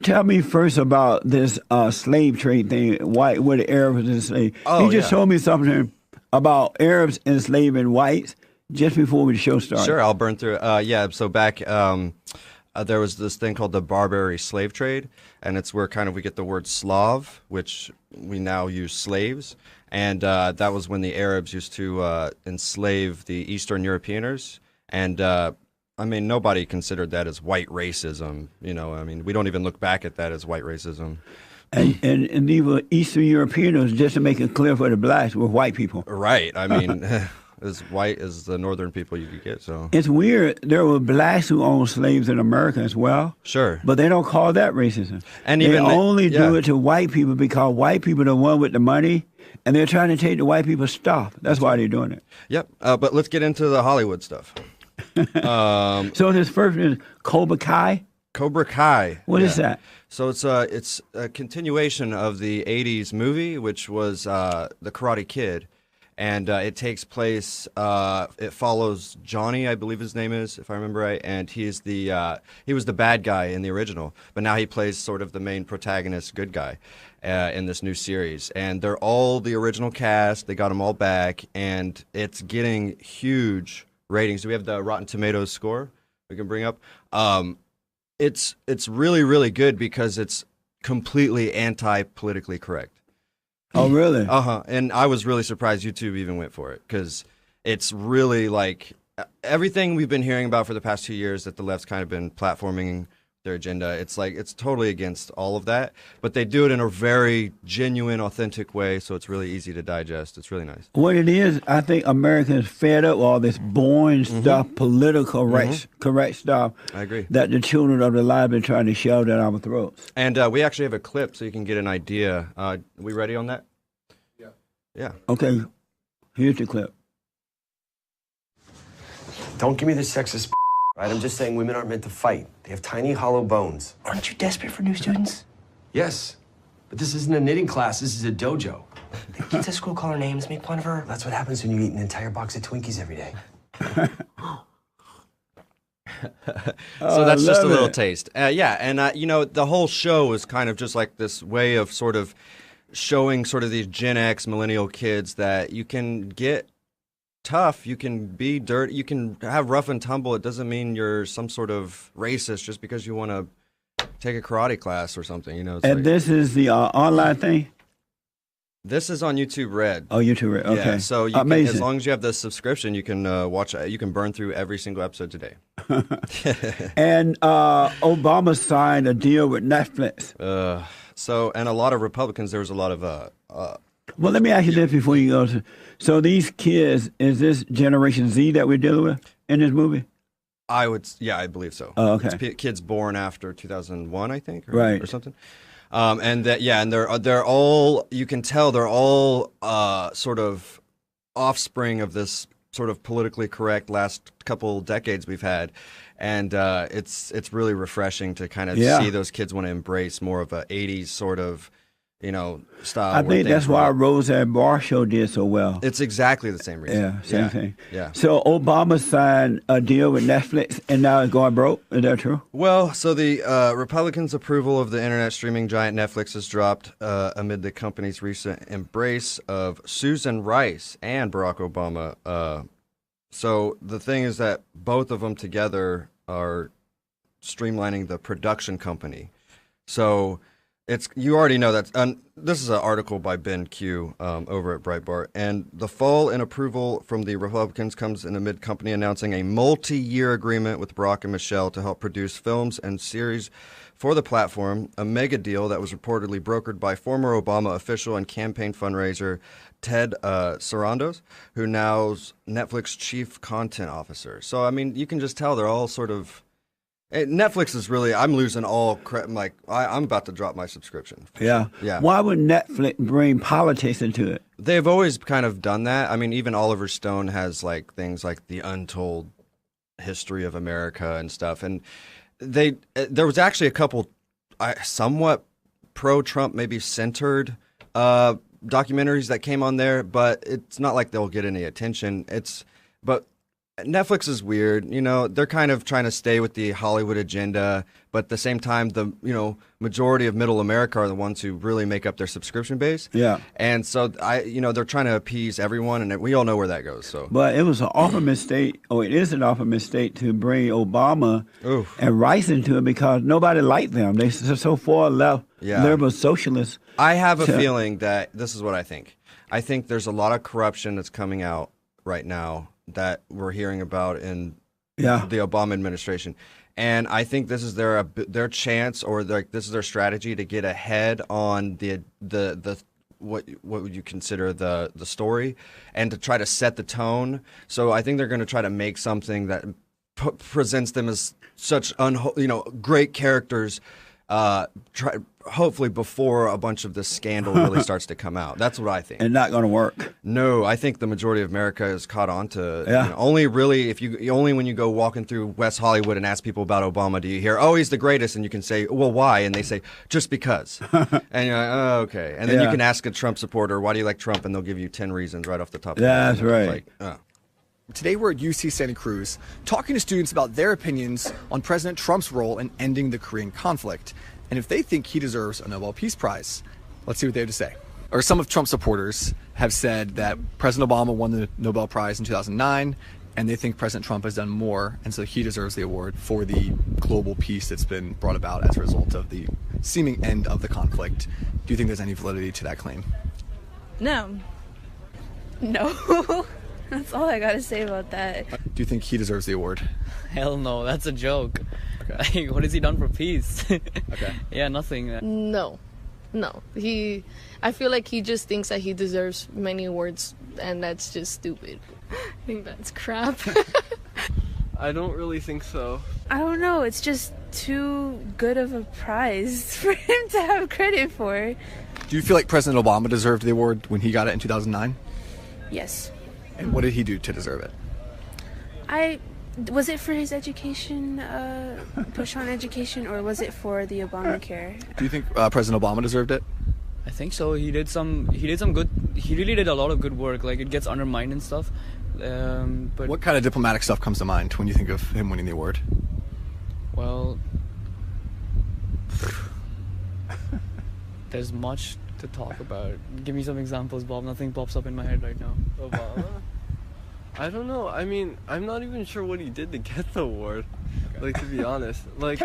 tell me first about this slave trade thing, where the Arabs enslaved. You just told me something about Arabs enslaving whites just before the show started. Sure, I'll burn through it. So back there was this thing called the Barbary slave trade, and it's where kind of we get the word Slav, which we now use slaves. And that was when the Arabs used to enslave the Eastern Europeaners. And I mean, nobody considered that as white racism. You know, I mean, we don't even look back at that as white racism. And these were Eastern Europeans, just to make it clear for the blacks, were white people. Right. I mean, as white as the northern people you could get. So it's weird. There were blacks who owned slaves in America as well. Sure. But they don't call that racism. And they only do it to white people because white people are the one with the money, and they're trying to take the white people's stuff. That's why they're doing it. Yep. But let's get into the Hollywood stuff. So this first is Cobra Kai. Cobra Kai. What is that? So it's a continuation of the '80s movie, which was the Karate Kid, and it takes place. It follows Johnny, I believe his name is, if I remember right, and he was the bad guy in the original, but now he plays sort of the main protagonist, good guy, in this new series. And they're all the original cast. They got them all back, and it's getting huge ratings. Do we have the Rotten Tomatoes score we can bring up? It's really, really good because it's completely anti-politically correct. Oh, really? Uh-huh. And I was really surprised YouTube even went for it because it's really like everything we've been hearing about for the past 2 years that the left's kind of been platforming their agenda. It's like it's totally against all of that, but they do it in a very genuine, authentic way, so it's really easy to digest. It's really nice. What it is, I think Americans fed up with all this boring stuff, political correct stuff. I agree. That the children of the lie have been trying to shove down our throats. And we actually have a clip so you can get an idea. We ready on that? Yeah. Yeah. Okay, here's the clip. Don't give me the sexist right? I'm just saying women aren't meant to fight. They have tiny, hollow bones. Aren't you desperate for new students? Yes, but this isn't a knitting class. This is a dojo. The kids at school call her names, make fun of her. That's what happens when you eat an entire box of Twinkies every day. So that's just a little taste. Yeah, and you know, the whole show is kind of just like this way of sort of showing sort of these Gen X millennial kids that you can get tough, you can be dirty, you can have rough and tumble. It doesn't mean you're some sort of racist just because you want to take a karate class or something, you know. And like, this is the online thing? This is on YouTube Red. Oh, YouTube Red, okay. Yeah, so you can, as long as you have the subscription, you can watch, you can burn through every single episode today. And Obama signed a deal with Netflix. And a lot of Republicans, there was a lot of... well, let me ask you this before you go to... So these kids, is this Generation Z that we're dealing with in this movie? I believe so. Oh, okay. It's kids born after 2001, I think, right, or something. And they're all, you can tell they're all sort of offspring of this sort of politically correct last couple decades we've had, and it's really refreshing to kind of see those kids want to embrace more of a 80s sort of, you know, style. I think that's why Roseanne Barr show did so well. It's exactly the same reason. Yeah, same thing. Yeah. So Obama signed a deal with Netflix, and now it's going broke. Is that true? Well, so the Republicans' approval of the internet streaming giant Netflix has dropped amid the company's recent embrace of Susan Rice and Barack Obama. So the thing is that both of them together are streamlining the production company. So you already know that. This is an article by Ben Q over at Breitbart. And the fall in approval from the Republicans comes in amid company announcing a multi-year agreement with Barack and Michelle to help produce films and series for the platform, a mega deal that was reportedly brokered by former Obama official and campaign fundraiser Ted Sarandos, who now's Netflix chief content officer. So, I mean, you can just tell they're all sort of... Netflix is really, I'm losing all credit. Like, I'm about to drop my subscription. Yeah. Why would Netflix bring politics into it? They've always kind of done that. I mean, even Oliver Stone has like things like the untold history of America and stuff. And there was actually a couple somewhat pro-Trump, maybe centered documentaries that came on there, but it's not like they'll get any attention. But Netflix is weird. You know, they're kind of trying to stay with the Hollywood agenda, but at the same time, the majority of middle America are the ones who really make up their subscription base. Yeah. And so they're trying to appease everyone, and we all know where that goes. So, but it was an awful mistake, or it is an awful mistake to bring Obama and Rice into it because nobody liked them. They're so far left, liberal socialists. I have a feeling that this is what I think. I think there's a lot of corruption that's coming out right now that we're hearing about in the Obama administration, and I think this is their chance, or this is their strategy to get ahead on the what would you consider the story, and to try to set the tone. So I think they're going to try to make something that presents them as such great characters. Hopefully before a bunch of this scandal really starts to come out. That's what I think. And not going to work. No, I think the majority of America is caught on to only when you go walking through West Hollywood and ask people about Obama do you hear, oh, he's the greatest, and you can say, well, why? And they say, just because. And you're like, oh, okay. And then you can ask a Trump supporter, why do you like Trump? And they'll give you 10 reasons right off the top of their head. That's right. Today we're at UC Santa Cruz talking to students about their opinions on President Trump's role in ending the Korean conflict, and if they think he deserves a Nobel Peace Prize. Let's see what they have to say. Or some of Trump's supporters have said that President Obama won the Nobel Prize in 2009, and they think President Trump has done more, and so he deserves the award for the global peace that's been brought about as a result of the seeming end of the conflict. Do you think there's any validity to that claim? No. No. That's all I gotta say about that. Do you think he deserves the award? Hell no, that's a joke. Okay. Like, what has he done for peace? Okay. Yeah, nothing. No. I feel like he just thinks that he deserves many awards, and that's just stupid. I think that's crap. I don't really think so. I don't know, it's just too good of a prize for him to have credit for. Do you feel like President Obama deserved the award when he got it in 2009? Yes. And what did he do to deserve it? Was it for his education, push on education, or was it for the Obamacare? Do you think President Obama deserved it? I think so. He did some good. He really did a lot of good work. Like, it gets undermined and stuff. But what kind of diplomatic stuff comes to mind when you think of him winning the award? Well, there's much to talk about. Give me some examples, Bob. Nothing pops up in my head right now. Obama? I don't know. I mean, I'm not even sure what he did to get the award. Like, to be honest. Like,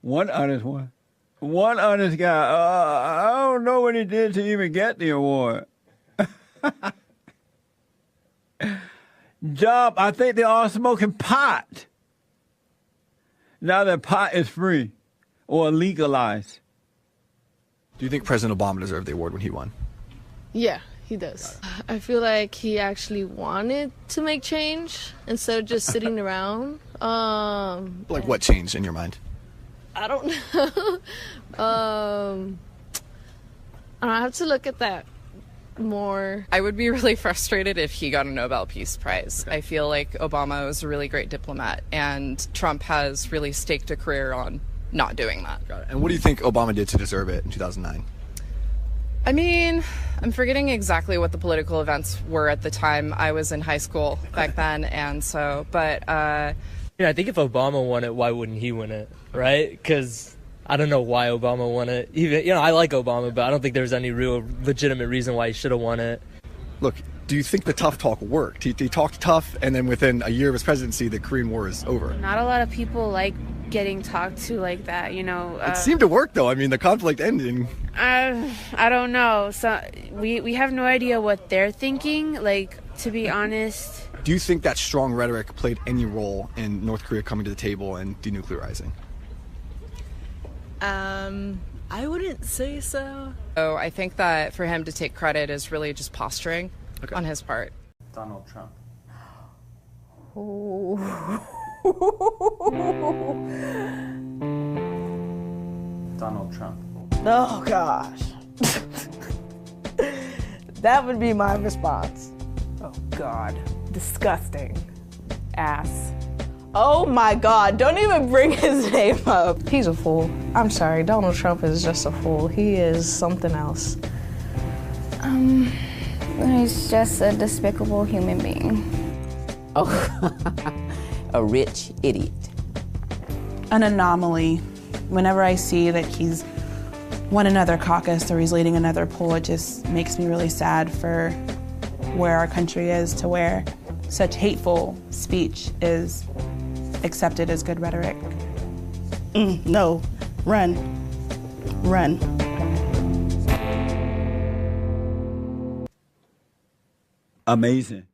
One honest guy. I don't know what he did to even get the award. Job, I think they're all smoking pot. Now that pot is free or legalized. Do you think President Obama deserved the award when he won? Yeah, he does. I feel like he actually wanted to make change instead of just sitting around. Like, what changed in your mind? I don't know. I have to look at that more. I would be really frustrated if he got a Nobel Peace Prize. Okay. I feel like Obama was a really great diplomat, and Trump has really staked a career on not doing that. Got it. And what do you think Obama did to deserve it in 2009? I mean, I'm forgetting exactly what the political events were at the time. I was in high school back then, and so, but... I think if Obama won it, why wouldn't he win it, right? Because I don't know why Obama won it. Even, I like Obama, but I don't think there's any real legitimate reason why he should have won it. Look, do you think the tough talk worked? He talked tough, and then within a year of his presidency, the Korean War is over. Not a lot of people like getting talked to like that, It seemed to work, though. I mean, the conflict ending. I don't know. So we have no idea what they're thinking, like, to be honest. Do you think that strong rhetoric played any role in North Korea coming to the table and denuclearizing? I wouldn't say so. Oh, I think that for him to take credit is really just posturing on his part. Donald Trump. Donald Trump. Oh, gosh. That would be my response. Oh, God. Disgusting. Ass. Oh, my God. Don't even bring his name up. He's a fool. I'm sorry. Donald Trump is just a fool. He is something else. He's just a despicable human being. A rich idiot. An anomaly. Whenever I see that he's won another caucus or he's leading another poll, it just makes me really sad for where our country is, to where such hateful speech is accepted as good rhetoric. No, run, run. Amazing.